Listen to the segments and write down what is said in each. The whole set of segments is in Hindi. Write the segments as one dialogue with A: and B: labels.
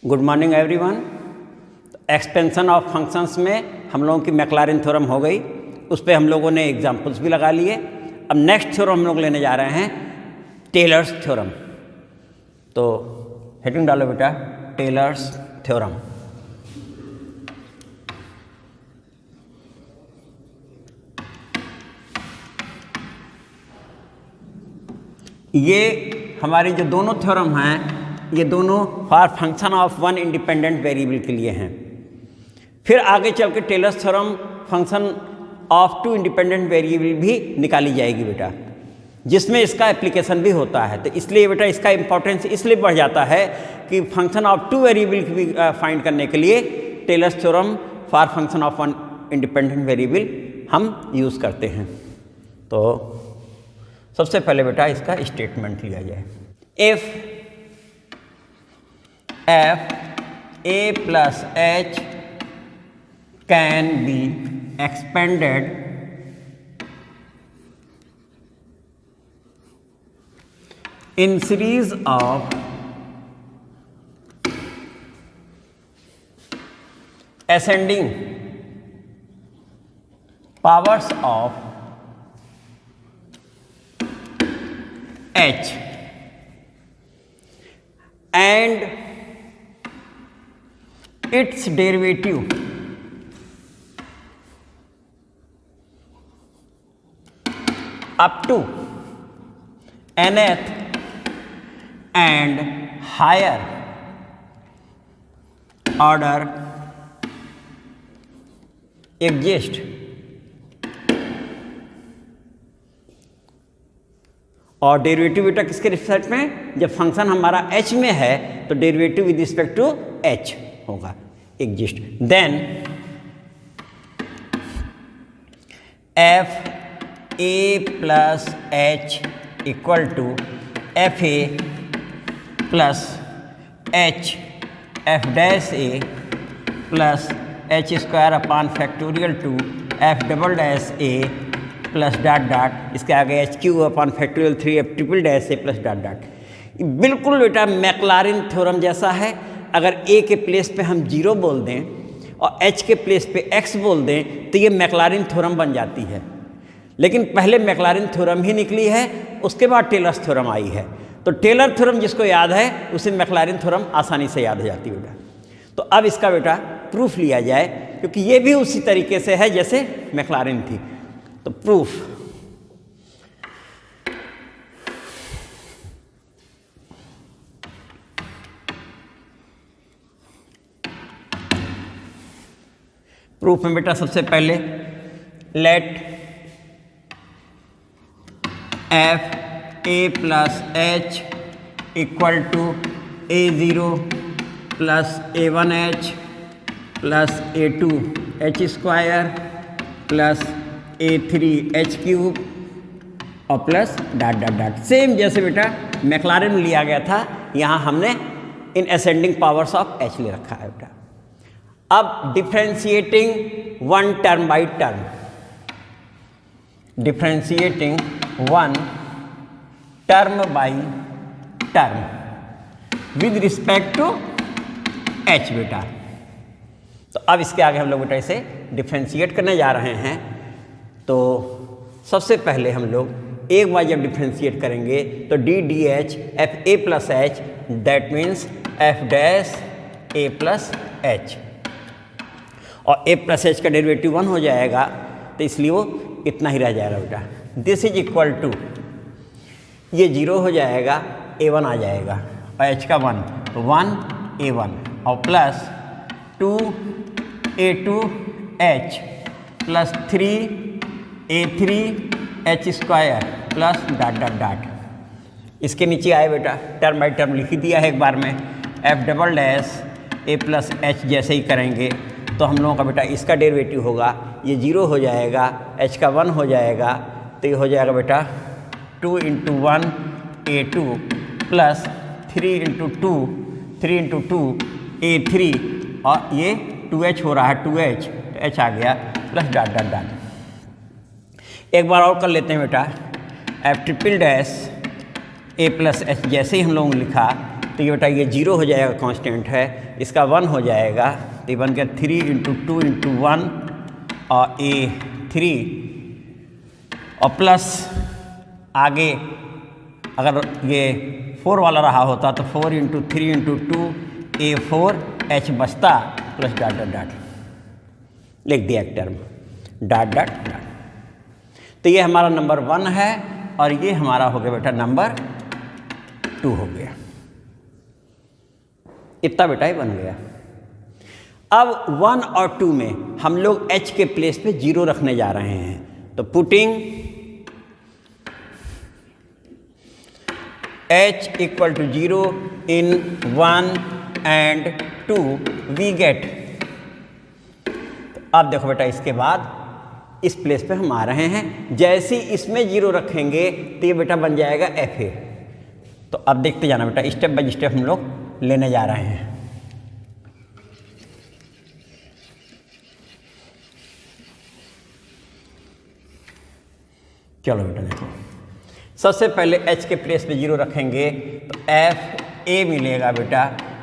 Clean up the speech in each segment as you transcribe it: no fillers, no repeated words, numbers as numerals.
A: Good morning everyone. Expansion of functions में हम लोगों की मैक्लारिन थ्योरम हो गई, उस पर हम लोगों ने एग्जांपल्स भी लगा लिए। अब नेक्स्ट थ्योरम हम लोग लेने जा रहे हैं टेलर्स थ्योरम। तो हेडिंग डालो बेटा, टेलर्स थ्योरम। ये हमारी जो दोनों थ्योरम हैं, ये दोनों for function of one independent variable के लिए हैं। फिर आगे चल के Taylor's theorem function of two independent variable भी निकाली जाएगी बेटा, जिसमें इसका एप्लीकेशन भी होता है। तो इसलिए बेटा इसका इंपॉर्टेंस इसलिए बढ़ जाता है कि फंक्शन ऑफ टू वेरिएबल भी फाइंड करने के लिए Taylor's theorem for function of one independent variable हम यूज़ करते हैं। तो सबसे पहले बेटा इसका स्टेटमेंट लिया जाए। If f a plus h can be expanded in series of ascending powers of h and its derivative up to nth and higher order exist, और डेरिवेटिव बेटा किसके रिस्पेक्ट में? जब फंक्शन हमारा h में है तो derivative with respect to h होगा, exist. Then F A plus H equal to F A plus H F dash A plus H square upon factorial two F double dash A plus dot dot, इसके आगे H cube upon factorial 3 F triple dash A plus dot dot. बिल्कुल बेटा मैक्लारिन थ्योरम जैसा है। अगर a के प्लेस पे हम 0 बोल दें और h के प्लेस पे x बोल दें तो ये मैक्लारिन थ्योरम बन जाती है। लेकिन पहले मैक्लारिन थ्योरम ही निकली है, उसके बाद टेलर्स थ्योरम आई है। तो टेलर थ्योरम जिसको याद है उसे मैक्लारिन थ्योरम आसानी से याद हो जाती है बेटा। तो अब इसका बेटा प्रूफ लिया जाए, क्योंकि ये भी उसी तरीके से है जैसे मैक्लारिन थी। तो प्रूफ, प्रूफ में बेटा सबसे पहले let F A plus H equal to a0 plus a1 h plus a2 h square plus a3 h cube और plus dot dot dot. Same जैसे बेटा मैक्लारिन में लिया गया था, यहाँ हमने in ascending powers of h ले रखा है बेटा। अब differentiating one term by term, differentiating one term by term with respect to h बेटा। तो अब इसके आगे हम लोग बेटा इसे डिफ्रेंशिएट करने जा रहे हैं। तो सबसे पहले हम लोग एक बार जब डिफ्रेंशिएट करेंगे तो D D H F A plus H, that means F dash A plus H, और a प्लस एच का डेरिवेटिव 1 हो जाएगा, तो इसलिए वो इतना ही रह जाएगा बेटा। दिस इज इक्वल टू, ये 0 हो जाएगा, a1 आ जाएगा और h का 1, तो 1 a1 और plus 2 a2 h plus 3 a3 h square plus dot dot dot. इसके नीचे आए बेटा, टर्म बाई टर्म लिख दिया है एक बार में। f double dash a plus H जैसे ही करेंगे तो हम लोगों का बेटा इसका डेरिवेटिव होगा, ये 0 हो जाएगा, h का 1 हो जाएगा, तो ये हो जाएगा बेटा 2 × 1 a2 प्लस 3 × 2 3 × 2 a3, और ये 2h हो रहा है, 2h तो h आ गया प्लस डॉट डॉट डॉट। एक बार और कर लेते हैं बेटा, F triple dash A plus H जैसे ही हम लोगों ने लिखा तो ये बेटा ये 0 हो जाएगा, कांस्टेंट है, इसका 1 हो जाएगा, तो ये बन गया 3 × 2 × 1 और A3 और प्लस आगे अगर ये 4 वाला रहा होता तो 4 × 3 × 2 A4 H बचता प्लस डॉट डॉट डॉट लिख दिया एक टर्म डॉट डॉट डॉट। तो ये हमारा नंबर 1 है और ये हमारा हो गया बेटा नंबर 2 हो गया। इतना बेटा ही बन गया। अब 1 और 2 में हम लोग H के प्लेस पे 0 रखने जा रहे हैं, तो putting H = 0 in 1 and 2 we get। अब देखो बेटा इसके बाद इस प्लेस पे हम आ रहे हैं, जैसे ही इसमें 0 रखेंगे तो ये बेटा बन जाएगा FA। तो अब देखते जाना बेटा, स्टेप बाय स्टेप हम लोग लेने जा रहे हैं। चलो बेटा देखो, सबसे पहले H के प्लेस पे 0 रखेंगे तो FA मिलेगा बेटा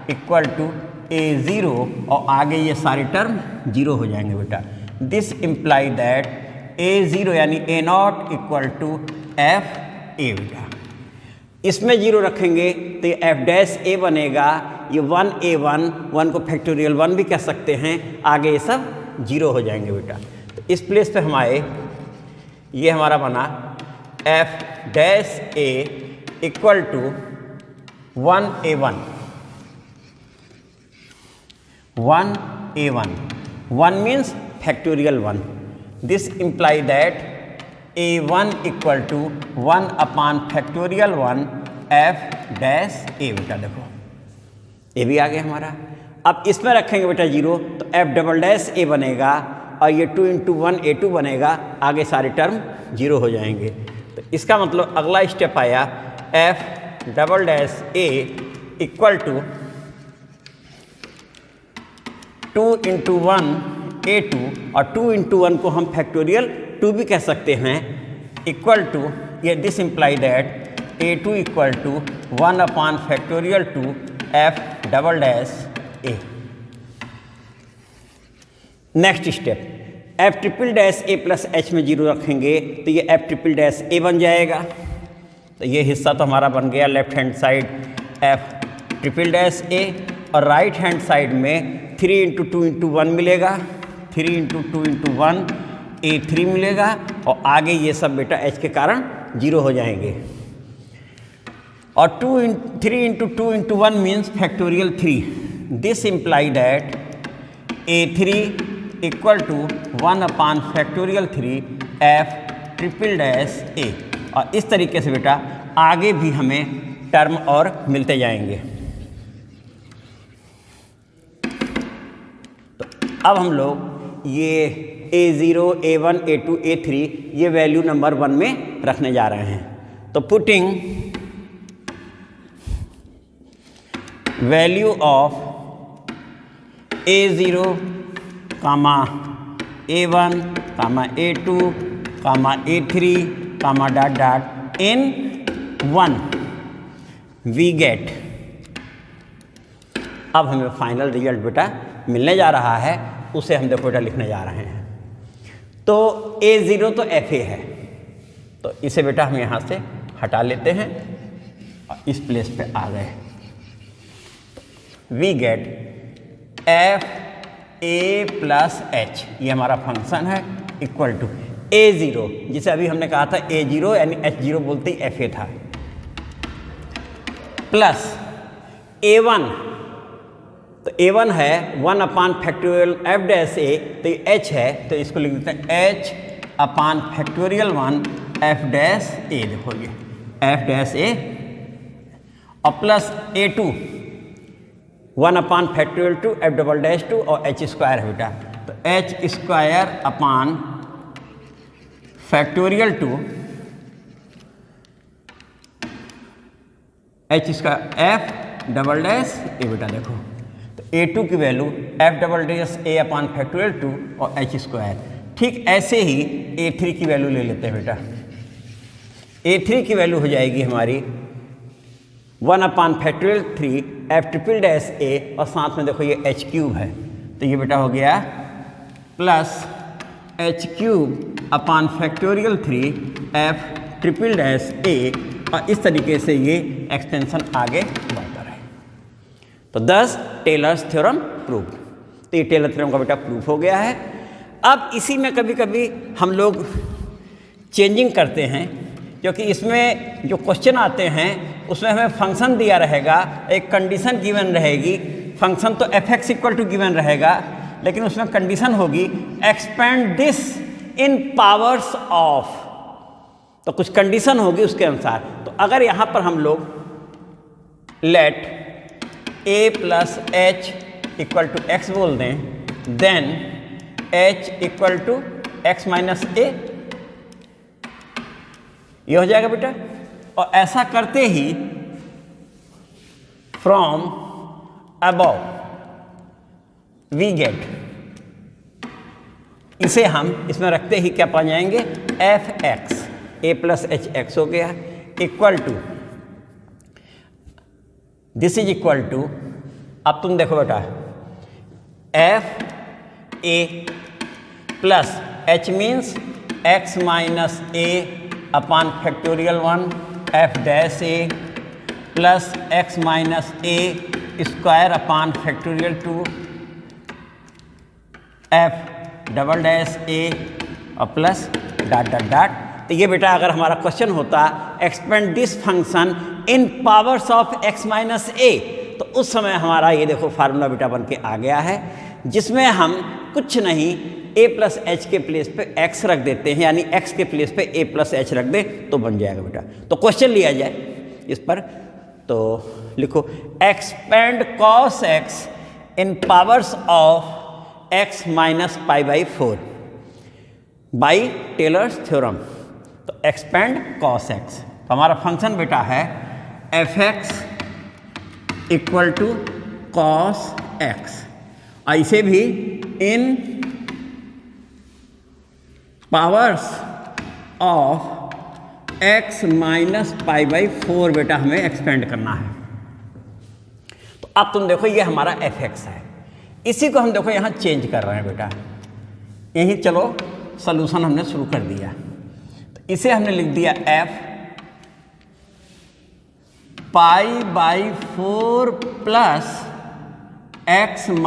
A: = A0 और आगे ये सारे टर्म 0 हो जाएंगे बेटा। दिस इम्प्लाई दैट A0 यानी A0 = FA बेटा। इसमें 0 रखेंगे तो ये F' बनेगा, ये 1A1, 1 को फैक्टोरियल 1 भी कह सकते हैं, आगे ये सब 0 हो जाएंगे बेटा। तो इस प्लेस पे हम आए, ये हमारा बना F' = 1A1 1A1 1 means factorial 1। This imply that A1 = 1 upon factorial 1 F' बेटा। देखो ये भी आ गया हमारा। अब इसमें रखेंगे बेटा 0 तो F" बनेगा और ये 2 × 1 A2 बनेगा, आगे सारे टर्म 0 हो जाएंगे। तो इसका मतलब अगला स्टेप आया F" = 2 × 1 A2 और 2 × 1 को हम फैक्टोरियल 2 भी कह सकते हैं, इक्वल टू ये this imply that A2 = 1 upon factorial 2 F''A। Next step F''A plus H में 0 रखेंगे तो ये F''A बन जाएगा। तो ये हिस्सा तो हमारा बन गया लेफ्ट हैंड साइड F''A और राइट हैंड साइड में 3 × 2 × 1 मिलेगा, 3 × 2 × 1 A3 मिलेगा और आगे ये सब बेटा H के कारण 0 हो जाएंगे। और 3 × 2 × 1 means factorial 3। This imply that A3 = 1 upon factorial 3 F''A। और इस तरीके से बेटा आगे भी हमें टर्म और मिलते जाएंगे। तो अब हम लोग ये A0, A1, A2, A3 ये वैल्यू नंबर 1 में रखने जा रहे हैं। तो putting value of A0, A1, A2, A3, dot dot in 1 we get. अब हमें फाइनल रिजल्ट बेटा मिलने जा रहा है, उसे हम देखो बेटा लिखने जा रहे हैं। तो A0 तो FA है, तो इसे बेटा हम यहाँ से हटा लेते हैं और इस प्लेस पे आ गए। We get FA plus H, ये हमारा फंक्शन है, इक्वल टू A0, जिसे अभी हमने कहा था A0 यानी H0 बोलते ही FA था, प्लस A1। तो A1 है 1 upon factorial F''A, तो ये H है तो इसको लिख देते हैं H upon factorial 1 F''A। देखो ये F''A और plus A2 1 upon factorial 2 F''2 और H² है बेटा। तो H² upon factorial 2 H² F''A बेटा। देखो तो A2 की वैल्यू F''A upon factorial 2 और H²। ठीक ऐसे ही A3 की वैल्यू ले लेते हैं बेटा। A3 की वैल्यू हो जाएगी हमारी 1/3 f ट्रिपल डैश a और साथ में देखो ये h क्यूब है, तो ये बेटा हो गया plus h³ 3 f triple dash a, और इस तरीके से ये एक्सटेंशन आगे बढ़ता रहे। तो 10 टेलर्स थ्योरम प्रूफ। तो ये टेलर थ्योरम का बेटा प्रूफ हो गया है। अब इसी में कभी कभी हम लोग चेंजिंग करते हैं, क्योंकि इसमें जो क्वेश्चन आते हैं उसमें हमें फंक्शन दिया रहेगा, एक कंडीशन गिवन रहेगी। फंक्शन तो f(x) = गिवन रहेगा, लेकिन उसमें कंडीशन होगी expand this in powers of, तो कुछ कंडीशन होगी उसके अनुसार। तो अगर यहाँ पर हम लोग लेट a + h = x बोल दें, देन h = x - a, ये हो जाएगा बेटा। और ऐसा करते ही फ्रॉम अबव वी गेट, इसे हम इसमें रखते ही क्या पा जाएंगे, f(x) a + hx हो गया equal to, this is equal to, अब तुम देखो बेटा f(a) plus h means x - a upon factorial 1 f(a) plus x - a square upon factorial 2 f(a) और प्लस डॉट डॉट डॉट। तो ये बेटा अगर हमारा क्वेश्चन होता expand this function in powers of x - a, तो उस समय हमारा ये देखो फार्मूला बेटा बन के आ गया है, जिसमें हम कुछ नहीं a + h के प्लेस पे x रख देते हैं, यानी x के प्लेस पे a + h रख दें तो बन जाएगा बेटा। तो क्वेश्चन लिया जाए इस पर, तो लिखो expand cos x in powers of x - π/4 by Taylor's theorem. तो एक्सपेंड cos x, तो हमारा फंक्शन बेटा है f(x) = cos x, ऐसे भी इन पावर्स ऑफ x - π/4 बेटा हमें एक्सपेंड करना है। तो अब तुम देखो ये हमारा f(x) है, इसी को हम देखो यहाँ चेंज कर रहे हैं बेटा। यही चलो सॉल्यूशन हमने शुरू कर दिया, तो इसे हमने लिख दिया f π/4 प्लस x -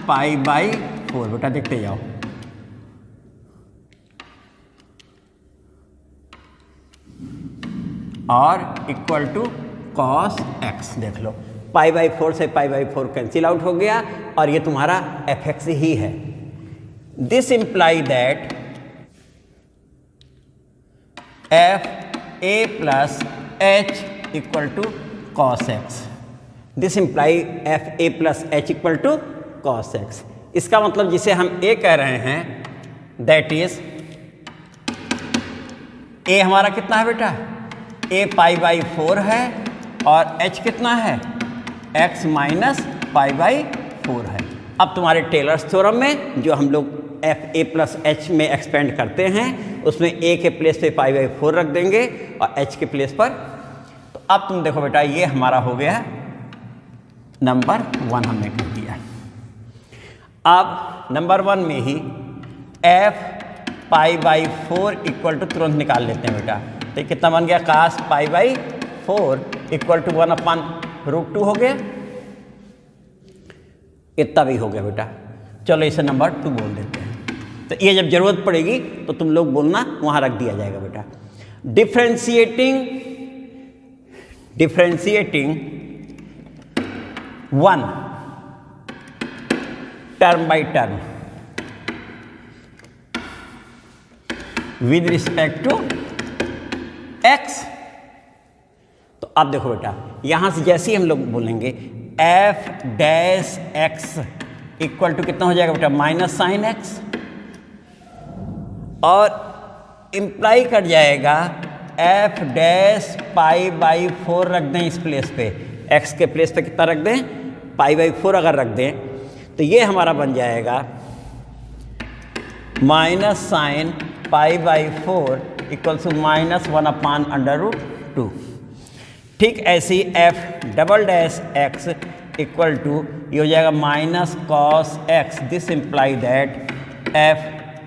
A: π/4 बेटा देखते जाओ। और इक्वल टू cos x, देख लो π/4 से π/4 कैंसिल आउट हो गया, और ये तुम्हारा f(x) ही है। This imply that f(a + h) = cos x, this imply f(a + h) = cos x। इसका मतलब जिसे हम a कह रहे हैं, दैट इज a हमारा कितना है बेटा, a π/4 है, और h कितना है, x - π/4 है। अब तुम्हारे टेलर्स थ्योरम में जो हम लोग f(a + h) में एक्सपेंड करते हैं, उसमें a के प्लेस पे π/4 रख देंगे और h के प्लेस पर। तो अब तुम देखो बेटा ये हमारा हो गया नंबर 1 हमने कर दिया। अब नंबर 1 में ही f π/4 = तुरंत निकाल लेते हैं बेटा। तो ये कितना बन गया, cos π/4 = 1/√2 हो गया, इतना भी हो गया बेटा। चलो इसे नंबर 2 बोल देते हैं। तो ये जब जरूरत पड़ेगी तो तुम लोग बोलना, वहां रख दिया जाएगा बेटा। Differentiating 1 term by term with respect to x। तो अब देखो बेटा यहां से जैसे ही हम लोग बोलेंगे f(x) = कितना हो जाएगा बेटा, -sin x, और इम्प्लाई कर जाएगा f' π/4 रख दें इस प्लेस पे, x के प्लेस पे कितना रख दें, π/4 अगर रख दें, तो ये हमारा बन जाएगा -sin π/4 = -1/√2। ठीक ऐसे ही F double dash X equal to ये हो जाएगा minus cos X. This imply that F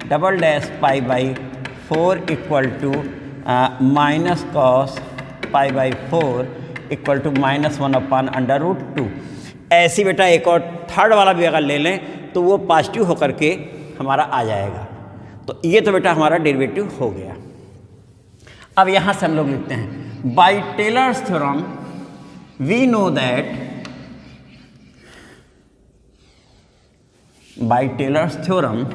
A: double dash pi by 4 equal to minus cos pi by 4 equal to -1/√2। ऐसी बेटा एक और थर्ड वाला भी अगर ले लें तो वो पॉजिटिव होकर के हमारा आ जाएगा। तो ये तो बेटा हमारा डेरिवेटिव हो गया। अब यहाँ से हम लोग लिखते हैं by Taylor's theorem we know that by Taylor's theorem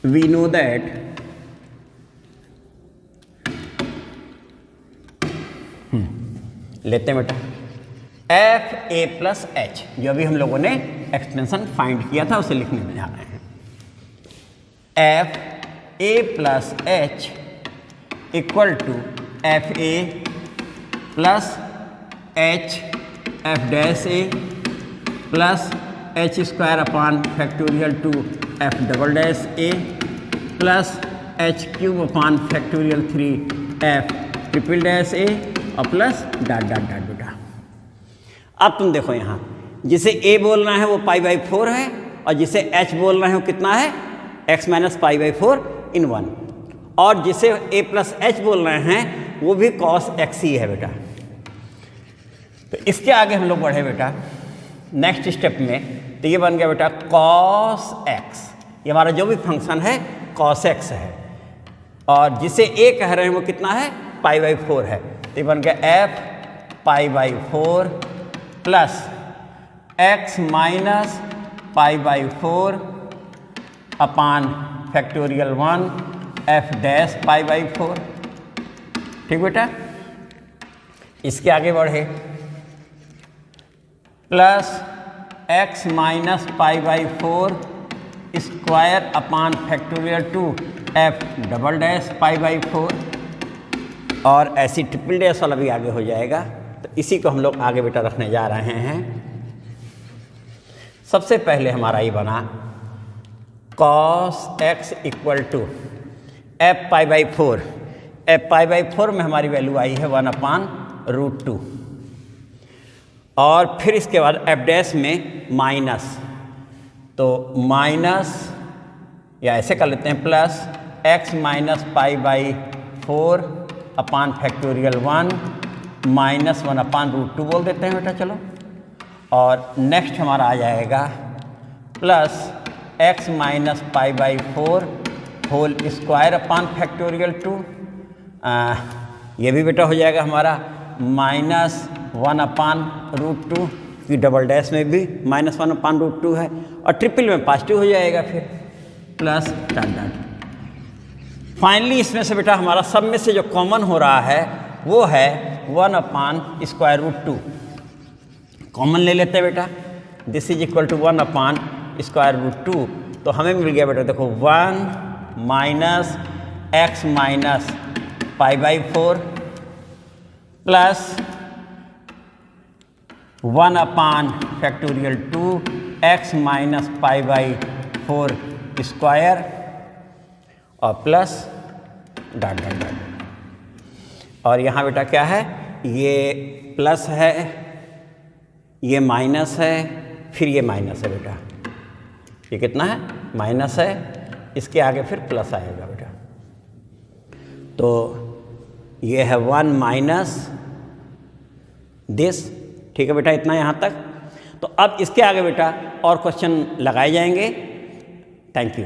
A: we know that लेते हैं बेटा एफ ए प्लस एच, जो अभी हम लोगों ने एक्सटेंशन फाइंड किया था उसे लिखने में जा रहे हैं। F A plus H equal to F A plus H F dash A plus H square upon factorial two F double dash A plus H cube upon factorial 3 F triple dash A और प्लस डॉट डॉट डॉट बेटा। अब तुम देखो यहाँ जिसे ए बोलना है वो पाई बाई 4 है और जिसे एच बोलना है वो कितना है एक्स माइनस पाई बाई 4 इन 1, और जिसे ए प्लस एच बोल रहे हैं वो भी कॉस एक्स ही है बेटा। तो इसके आगे हम लोग बढ़े बेटा नेक्स्ट स्टेप में, तो ये बन गया बेटा कॉस एक्स। ये हमारा जो भी फंक्शन है कॉस एक्स है, और जिसे ए कह रहे हैं वो कितना है पाई बाई 4 है। तो ये बन गया F pi by 4 plus x minus pi by 4 upon factorial 1 F dash pi by 4। ठीक बेटा, इसके आगे बढ़े plus x minus pi by 4 square upon factorial 2 F double dash pi by 4, और ऐसी ट्रिपल डैश वाला भी आगे हो जाएगा। तो इसी को हम लोग आगे बेटा रखने जा रहे हैं। सबसे पहले हमारा ये बना cos x equal to f pi by 4। F pi by 4 में हमारी वैल्यू आई है 1/√2, और फिर इसके बाद एफ डैश में माइनस, तो माइनस या ऐसे कर लेते हैं plus x minus pi by 4 upon factorial 1 -1/√2 बोल देते हैं बेटा चलो। और नेक्स्ट हमारा आ जाएगा plus x minus pi by 4 whole square upon factorial 2, ये भी बेटा हो जाएगा हमारा -1/√2 की डबल डैश में भी -1/√2 है, और ट्रिपल में पॉजिटिव हो जाएगा फिर प्लस डॉट डॉट। फाइनली इसमें से बेटा हमारा सब में से जो कॉमन हो रहा है वो है 1/√2। कॉमन ले लेते हैं बेटा, दिस इज इक्वल टू 1/√2। तो हमें मिल गया बेटा देखो 1 minus X minus pi by 4 plus 1/फैक्टोरियल 2 X minus pi by 4 square और प्लस डॉट डॉट डॉट। और यहाँ बेटा क्या है, ये प्लस है, ये माइनस है, फिर ये माइनस है बेटा। ये कितना है माइनस है, इसके आगे फिर प्लस आएगा बेटा। तो ये है 1 माइनस दिस। ठीक है बेटा, इतना यहाँ तक। तो अब इसके आगे बेटा और क्वेश्चन लगाए जाएंगे। Thank you.